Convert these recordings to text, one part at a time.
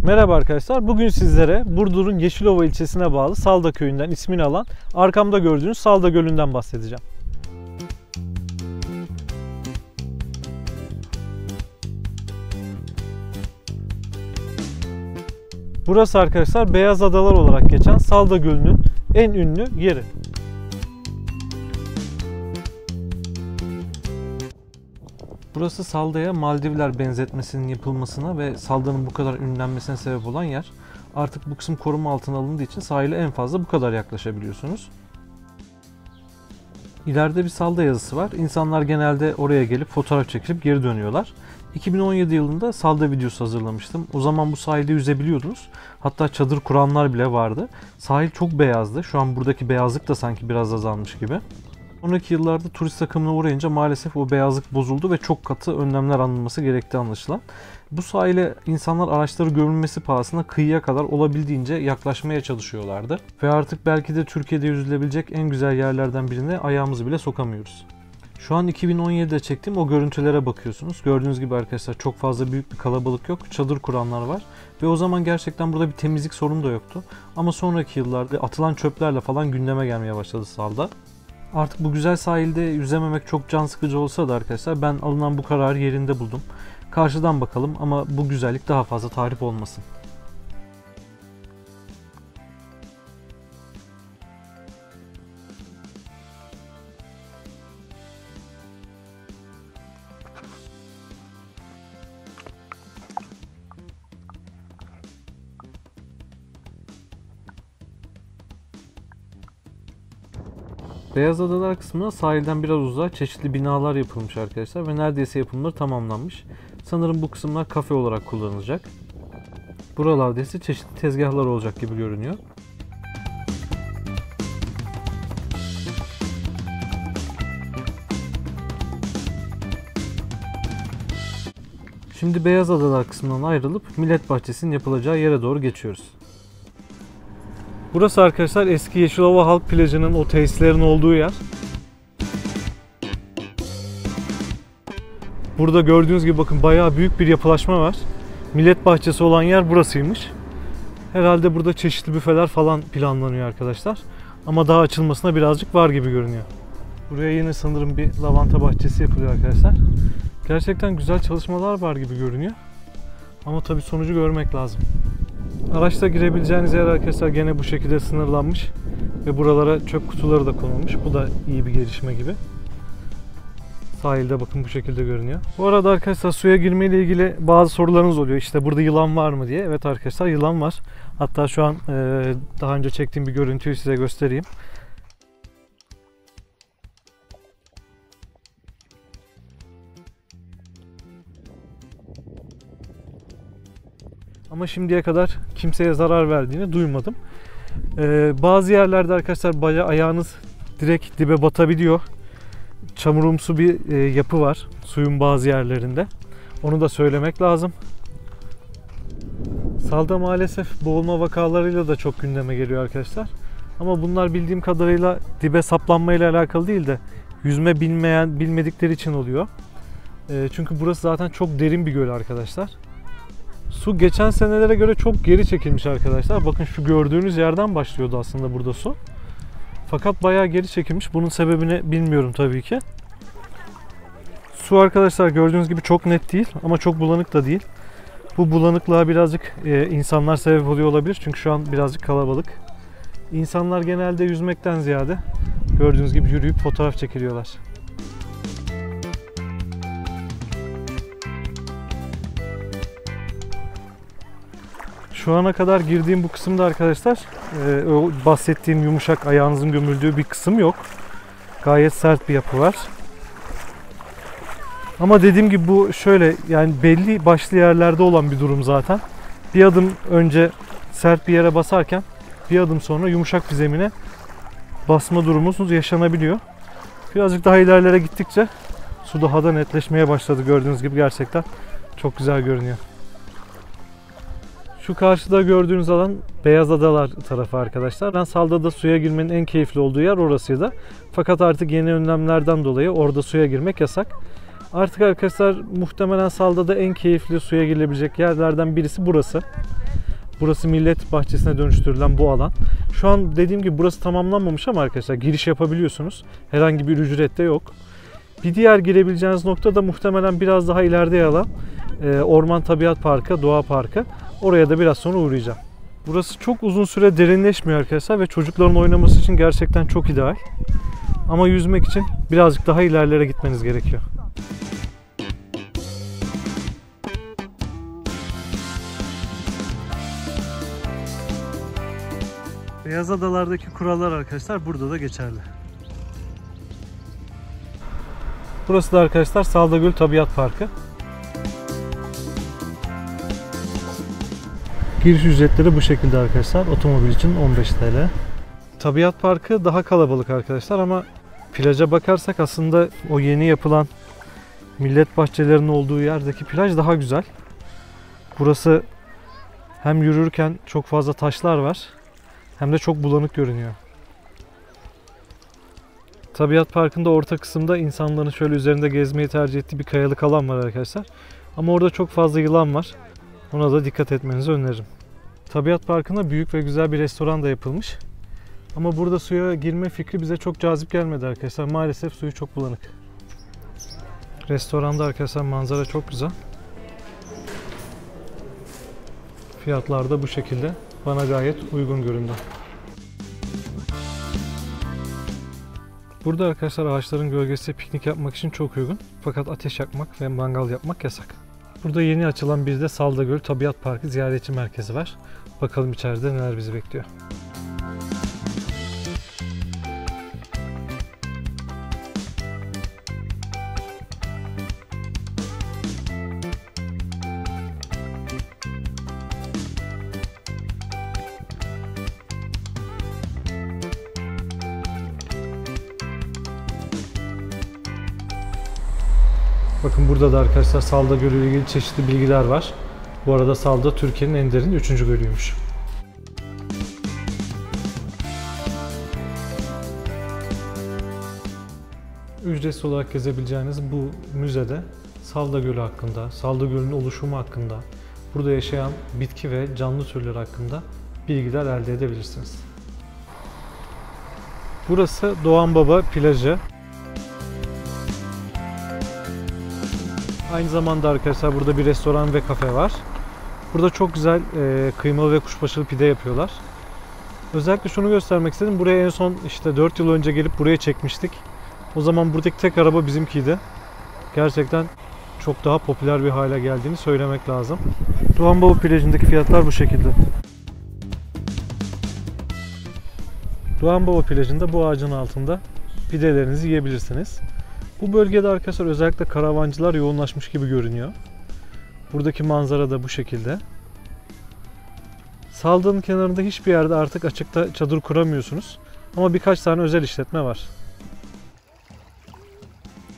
Merhaba arkadaşlar. Bugün sizlere Burdur'un Yeşilova ilçesine bağlı Salda köyünden ismini alan arkamda gördüğünüz Salda Gölü'nden bahsedeceğim. Burası arkadaşlar Beyaz Adalar olarak geçen Salda Gölü'nün en ünlü yeri. Burası Salda'ya Maldivler benzetmesinin yapılmasına ve Salda'nın bu kadar ünlenmesine sebep olan yer. Artık bu kısım koruma altına alındığı için sahile en fazla bu kadar yaklaşabiliyorsunuz. İleride bir Salda yazısı var. İnsanlar genelde oraya gelip fotoğraf çekilip geri dönüyorlar. 2017 yılında Salda videosu hazırlamıştım. O zaman bu sahilde yüzebiliyordunuz. Hatta çadır kuranlar bile vardı. Sahil çok beyazdı. Şu an buradaki beyazlık da sanki biraz azalmış gibi. Sonraki yıllarda turist akımına uğrayınca maalesef o beyazlık bozuldu ve çok katı önlemler alınması gerektiği anlaşılan. Bu sahile insanlar araçları gömülmesi pahasına kıyıya kadar olabildiğince yaklaşmaya çalışıyorlardı. Ve artık belki de Türkiye'de yüzülebilecek en güzel yerlerden birine ayağımızı bile sokamıyoruz. Şu an 2017'de çektiğim o görüntülere bakıyorsunuz. Gördüğünüz gibi arkadaşlar çok fazla büyük bir kalabalık yok. Çadır kuranlar var. Ve o zaman gerçekten burada bir temizlik sorunu da yoktu. Ama sonraki yıllarda atılan çöplerle falan gündeme gelmeye başladı Salda. Artık bu güzel sahilde yüzememek çok can sıkıcı olsa da arkadaşlar ben alınan bu kararı yerinde buldum. Karşıdan bakalım ama bu güzellik daha fazla tahrip olmasın. Beyaz Adalar kısmına sahilden biraz uzağa çeşitli binalar yapılmış arkadaşlar ve neredeyse yapımları tamamlanmış. Sanırım bu kısımlar kafe olarak kullanılacak. Buralarda ise çeşitli tezgahlar olacak gibi görünüyor. Şimdi Beyaz Adalar kısmından ayrılıp Millet Bahçesi'nin yapılacağı yere doğru geçiyoruz. Burası arkadaşlar eski Yeşilova Halk Plajı'nın o tesislerin olduğu yer. Burada gördüğünüz gibi bakın bayağı büyük bir yapılaşma var. Millet Bahçesi olan yer burasıymış. Herhalde burada çeşitli büfeler falan planlanıyor arkadaşlar. Ama daha açılmasına birazcık var gibi görünüyor. Buraya yine sanırım bir lavanta bahçesi yapılıyor arkadaşlar. Gerçekten güzel çalışmalar var gibi görünüyor. Ama tabii sonucu görmek lazım. Araçla girebileceğiniz yer arkadaşlar gene bu şekilde sınırlanmış ve buralara çöp kutuları da konulmuş. Bu da iyi bir gelişme gibi. Sahilde bakın bu şekilde görünüyor. Bu arada arkadaşlar suya girme ile ilgili bazı sorularınız oluyor. İşte burada yılan var mı diye. Evet arkadaşlar yılan var. Hatta şu an daha önce çektiğim bir görüntüyü size göstereyim. Ama şimdiye kadar kimseye zarar verdiğini duymadım. Bazı yerlerde arkadaşlar bayağı ayağınız direkt dibe batabiliyor. Çamurumsu bir yapı var suyun bazı yerlerinde. Onu da söylemek lazım. Salda maalesef boğulma vakalarıyla da çok gündeme geliyor arkadaşlar. Ama bunlar bildiğim kadarıyla dibe saplanmayla alakalı değil de yüzme bilmedikleri için oluyor. Çünkü burası zaten çok derin bir göl arkadaşlar. Su geçen senelere göre çok geri çekilmiş arkadaşlar. Bakın şu gördüğünüz yerden başlıyordu aslında burada su. Fakat bayağı geri çekilmiş. Bunun sebebini bilmiyorum tabii ki. Su arkadaşlar gördüğünüz gibi çok net değil ama çok bulanık da değil. Bu bulanıklığa birazcık insanlar sebep oluyor olabilir. Çünkü şu an birazcık kalabalık. İnsanlar genelde yüzmekten ziyade gördüğünüz gibi yürüyüp fotoğraf çekiliyorlar. Şu ana kadar girdiğim bu kısımda arkadaşlar o bahsettiğim yumuşak ayağınızın gömüldüğü bir kısım yok. Gayet sert bir yapı var. Ama dediğim gibi bu şöyle yani belli başlı yerlerde olan bir durum zaten. Bir adım önce sert bir yere basarken bir adım sonra yumuşak bir zemine basma durumumuz yaşanabiliyor. Birazcık daha ilerlere gittikçe su daha da netleşmeye başladı. Gördüğünüz gibi gerçekten çok güzel görünüyor. Şu karşıda gördüğünüz alan Beyaz Adalar tarafı arkadaşlar. Ben Salda'da suya girmenin en keyifli olduğu yer orasıydı. Fakat artık yeni önlemlerden dolayı orada suya girmek yasak. Artık arkadaşlar muhtemelen Salda'da en keyifli suya girilebilecek yerlerden birisi burası. Burası millet bahçesine dönüştürülen bu alan. Şu an dediğim gibi burası tamamlanmamış ama arkadaşlar giriş yapabiliyorsunuz. Herhangi bir ücret de yok. Bir diğer girebileceğiniz nokta da muhtemelen biraz daha ileride yer alan Orman Tabiat Parkı, Doğa Parkı. Oraya da biraz sonra uğrayacağım. Burası çok uzun süre derinleşmiyor arkadaşlar ve çocukların oynaması için gerçekten çok ideal. Ama yüzmek için birazcık daha ilerlere gitmeniz gerekiyor. Beyaz Adalar'daki kurallar arkadaşlar burada da geçerli. Burası da arkadaşlar Saldagöl Tabiat Parkı. Giriş ücretleri bu şekilde arkadaşlar. Otomobil için 15 TL. Tabiat Parkı daha kalabalık arkadaşlar ama plaja bakarsak aslında o yeni yapılan millet bahçelerinin olduğu yerdeki plaj daha güzel. Burası hem yürürken çok fazla taşlar var hem de çok bulanık görünüyor. Tabiat Parkı'nda orta kısımda insanların şöyle üzerinde gezmeyi tercih ettiği bir kayalık alan var arkadaşlar. Ama orada çok fazla yılan var. Ona da dikkat etmenizi öneririm. Tabiat Parkı'nda büyük ve güzel bir restoran da yapılmış. Ama burada suya girme fikri bize çok cazip gelmedi arkadaşlar. Maalesef suyu çok bulanık. Restoranda arkadaşlar manzara çok güzel. Fiyatlar da bu şekilde. Bana gayet uygun göründü. Burada arkadaşlar ağaçların gölgesi piknik yapmak için çok uygun. Fakat ateş yakmak ve mangal yapmak yasak. Burada yeni açılan bir de Saldagöl Tabiat Parkı ziyaretçi merkezi var. Bakalım içeride neler bizi bekliyor. Bakın burada da arkadaşlar Salda Gölü ile ilgili çeşitli bilgiler var. Bu arada Salda Türkiye'nin en derin 3. gölüymüş. Ücretsiz olarak gezebileceğiniz bu müzede Salda Gölü hakkında, Salda Gölü'nün oluşumu hakkında, burada yaşayan bitki ve canlı türler hakkında bilgiler elde edebilirsiniz. Burası Doğan Baba plajı. Aynı zamanda arkadaşlar burada bir restoran ve kafe var. Burada çok güzel kıymalı ve kuşbaşılı pide yapıyorlar. Özellikle şunu göstermek istedim. Buraya en son işte 4 yıl önce gelip buraya çekmiştik. O zaman buradaki tek araba bizimkiydi. Gerçekten çok daha popüler bir hale geldiğini söylemek lazım. Doğan Baba plajındaki fiyatlar bu şekilde. Doğan Baba plajında bu ağacın altında pidelerinizi yiyebilirsiniz. Bu bölgede arkadaşlar özellikle karavancılar yoğunlaşmış gibi görünüyor. Buradaki manzara da bu şekilde. Salda'nın kenarında hiçbir yerde artık açıkta çadır kuramıyorsunuz. Ama birkaç tane özel işletme var.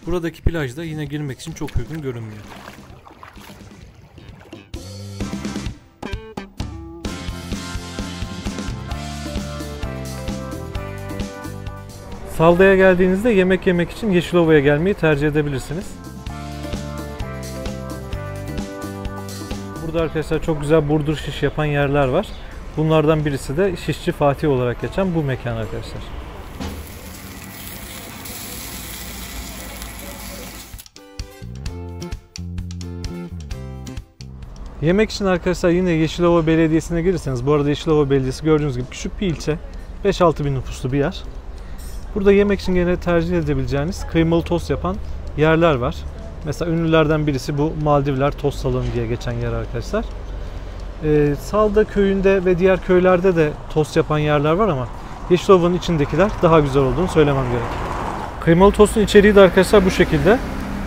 Buradaki plajda yine girmek için çok uygun görünmüyor. Salda'ya geldiğinizde yemek yemek için Yeşilova'ya gelmeyi tercih edebilirsiniz. Burada arkadaşlar çok güzel burdur şiş yapan yerler var. Bunlardan birisi de Şişçi Fatih olarak geçen bu mekan arkadaşlar. Yemek için arkadaşlar yine Yeşilova Belediyesi'ne gelirseniz, bu arada Yeşilova Belediyesi gördüğünüz gibi küçük bir ilçe, 5-6 bin nüfuslu bir yer. Burada yemek için gene tercih edebileceğiniz kıymalı tost yapan yerler var. Mesela ünlülerden birisi bu Maldivler Tost Salonu diye geçen yer arkadaşlar. Salda köyünde ve diğer köylerde de tost yapan yerler var ama Yeşilova'nın içindekiler daha güzel olduğunu söylemem gerek. Kıymalı tostun içeriği de arkadaşlar bu şekilde.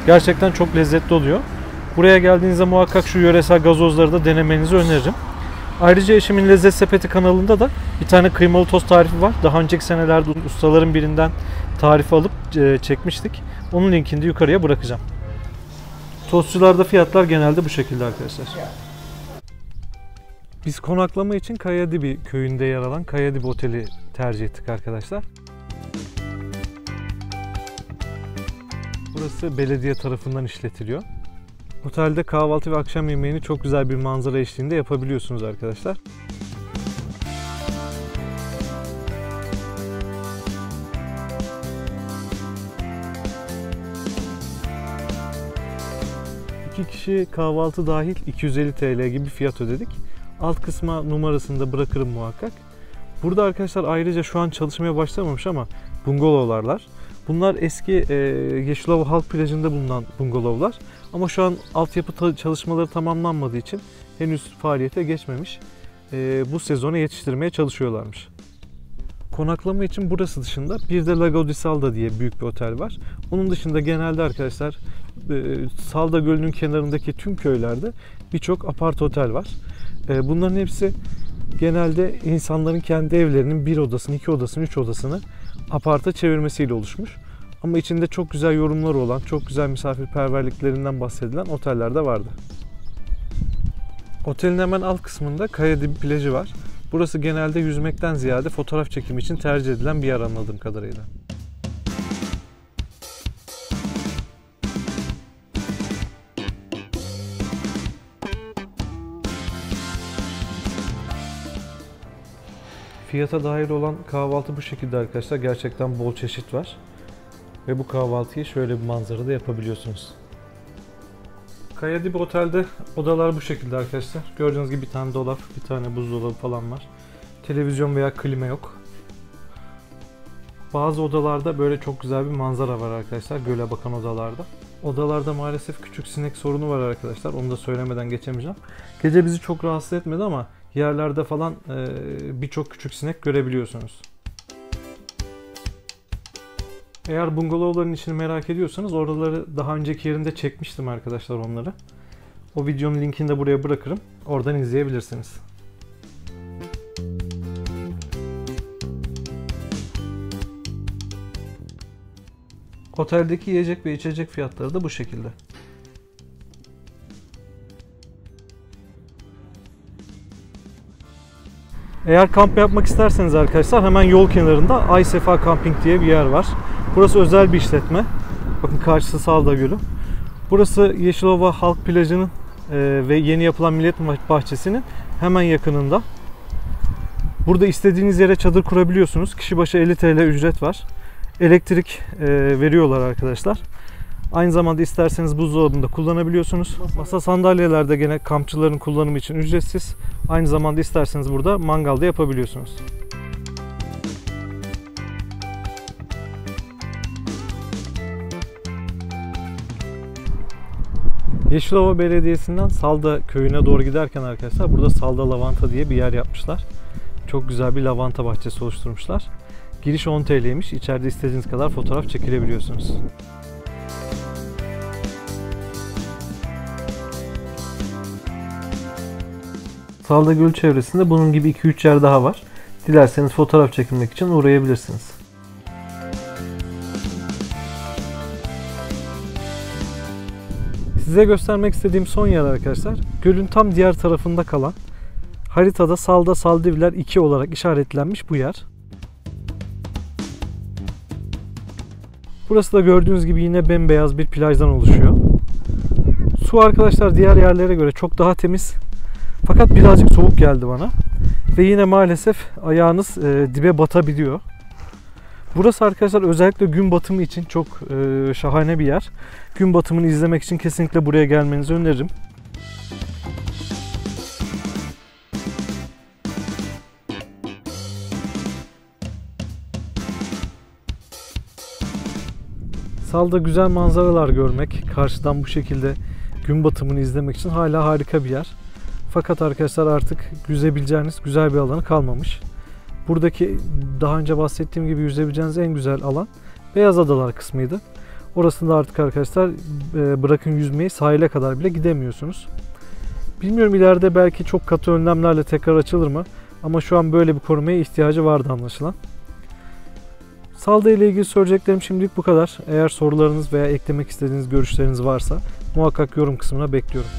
Gerçekten çok lezzetli oluyor. Buraya geldiğinizde muhakkak şu yöresel gazozları da denemenizi öneririm. Ayrıca Eşimin Lezzet Sepeti kanalında da bir tane kıymalı tost tarifi var. Daha önceki senelerde ustaların birinden tarifi alıp çekmiştik. Onun linkini de yukarıya bırakacağım. Tostçularda fiyatlar genelde bu şekilde arkadaşlar. Biz konaklama için Kayadibi köyünde yer alan Kayadibi Oteli tercih ettik arkadaşlar. Burası belediye tarafından işletiliyor. Otelde kahvaltı ve akşam yemeğini çok güzel bir manzara eşliğinde yapabiliyorsunuz arkadaşlar. İki kişi kahvaltı dahil 250 TL gibi fiyat ödedik. Alt kısma numarasını da bırakırım muhakkak. Burada arkadaşlar ayrıca şu an çalışmaya başlamamış ama bungalovlar. Bunlar eski Yeşilova Halk Plajı'nda bulunan bungalovlar. Ama şu an altyapı çalışmaları tamamlanmadığı için henüz faaliyete geçmemiş. Bu sezona yetiştirmeye çalışıyorlarmış. Konaklama için burası dışında bir de Lago di Salda diye büyük bir otel var. Onun dışında genelde arkadaşlar Salda Gölü'nün kenarındaki tüm köylerde birçok apart otel var. Bunların hepsi genelde insanların kendi evlerinin bir odasını, iki odasını, üç odasını aparta çevirmesiyle oluşmuş. Ama içinde çok güzel yorumları olan, çok güzel misafirperverliklerinden bahsedilen oteller de vardı. Otelin hemen alt kısmında Kayadibi plajı var. Burası genelde yüzmekten ziyade fotoğraf çekimi için tercih edilen bir yer anladığım kadarıyla. Fiyata dahil olan kahvaltı bu şekilde arkadaşlar. Gerçekten bol çeşit var. Ve bu kahvaltıyı şöyle bir manzarada yapabiliyorsunuz. Kayadibi Otel'de odalar bu şekilde arkadaşlar. Gördüğünüz gibi bir tane dolap, bir tane buzdolabı falan var. Televizyon veya klima yok. Bazı odalarda böyle çok güzel bir manzara var arkadaşlar. Göle bakan odalarda. Odalarda maalesef küçük sinek sorunu var arkadaşlar. Onu da söylemeden geçemeyeceğim. Gece bizi çok rahatsız etmedi ama yerlerde falan birçok küçük sinek görebiliyorsunuz. Eğer bungalovların içini merak ediyorsanız oraları daha önceki yerinde çekmiştim arkadaşlar onları. O videonun linkini de buraya bırakırım. Oradan izleyebilirsiniz. Oteldeki yiyecek ve içecek fiyatları da bu şekilde. Eğer kamp yapmak isterseniz arkadaşlar hemen yol kenarında Aysefa Camping diye bir yer var. Burası özel bir işletme. Bakın karşısı Salda Gölü. Burası Yeşilova Halk Plajı'nın ve yeni yapılan Millet Bahçesi'nin hemen yakınında. Burada istediğiniz yere çadır kurabiliyorsunuz. Kişi başı 50 TL ücret var. Elektrik veriyorlar arkadaşlar. Aynı zamanda isterseniz buzdolabında kullanabiliyorsunuz. Masa sandalyeler de gene kampçıların kullanımı için ücretsiz. Aynı zamanda isterseniz burada mangal da yapabiliyorsunuz. Yeşilova Belediyesi'nden Salda köyüne doğru giderken arkadaşlar burada Salda Lavanta diye bir yer yapmışlar. Çok güzel bir lavanta bahçesi oluşturmuşlar. Giriş 10 TL'ymiş. İçeride istediğiniz kadar fotoğraf çekilebiliyorsunuz. Salda Gölü çevresinde bunun gibi 2-3 yer daha var. Dilerseniz fotoğraf çekilmek için uğrayabilirsiniz. Size göstermek istediğim son yer arkadaşlar, gölün tam diğer tarafında kalan, haritada Salda Saldivler 2 olarak işaretlenmiş bu yer. Burası da gördüğünüz gibi yine bembeyaz bir plajdan oluşuyor. Su arkadaşlar diğer yerlere göre çok daha temiz. Fakat birazcık soğuk geldi bana. Ve yine maalesef ayağınız dibe batabiliyor. Burası arkadaşlar özellikle gün batımı için çok şahane bir yer. Gün batımını izlemek için kesinlikle buraya gelmenizi öneririm. Salda güzel manzaralar görmek, karşıdan bu şekilde gün batımını izlemek için hala harika bir yer. Fakat arkadaşlar artık yüzebileceğiniz güzel bir alanı kalmamış. Buradaki daha önce bahsettiğim gibi yüzebileceğiniz en güzel alan Beyaz Adalar kısmıydı. Orasında artık arkadaşlar bırakın yüzmeyi, sahile kadar bile gidemiyorsunuz. Bilmiyorum ileride belki çok katı önlemlerle tekrar açılır mı? Ama şu an böyle bir korumaya ihtiyacı vardı anlaşılan. Salda ile ilgili söyleyeceklerim şimdilik bu kadar. Eğer sorularınız veya eklemek istediğiniz görüşleriniz varsa muhakkak yorum kısmına bekliyorum.